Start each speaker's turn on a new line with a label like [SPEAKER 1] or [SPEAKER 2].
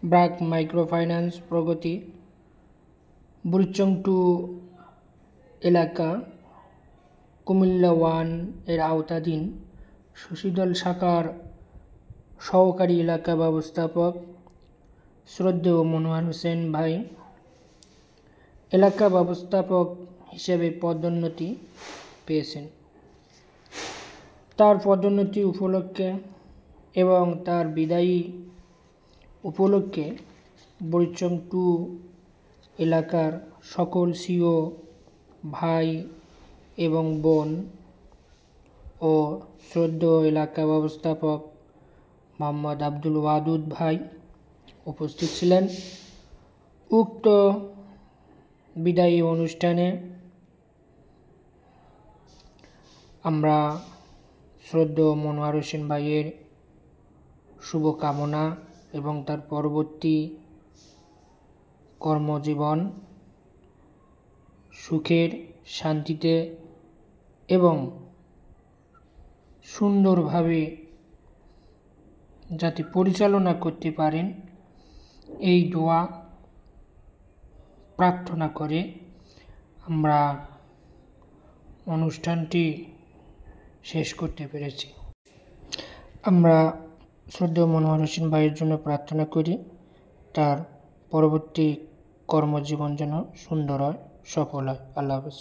[SPEAKER 1] BRAC microfinance প্রগতি বুড়িচং 2 এলাকা কুমিল্লা 1 এর আওতাধীন শশীদল শাখার সহকারী এলাকা ব্যবস্থাপক শ্রদ্ধেয় মনোয়ার হোসেন ভাই এলাকা ব্যবস্থাপক হিসেবে পদোন্নতি পেয়েছেন। তার পদোন্নতি উপলক্ষে এবং তার বিদায়ী উপলক্ষে বুড়িচং 2 এলাকার সকল সিও ভাই এবং বোন ও শ্রদ্ধেয় এলাকা ব্যবস্থাপক মোহাম্মদ আব্দুল ওয়াদুদ ভাই উপস্থিত ছিলেন। উক্ত বিদায়ী অনুষ্ঠানে আমরা শ্রদ্ধেয় মনোয়ার হোসেন ভাইয়ের শুভকামনা এবং তার পরবর্তী কর্মজীবন সুখের শান্তিতে এবং সুন্দরভাবে যাতে পরিচালনা করতে পারেন এই দোয়া প্রার্থনা করে আমরা অনুষ্ঠানটি শেষ করতে পেরেছি। আমরা শ্রদ্ধেয় মনোয়ার হোসেন ভাইয়ের জন্য প্রার্থনা করি তার পরবর্তী কর্মজীবন যেন সুন্দর হয়, সফল হয়। আল্লাহ হাফেজ।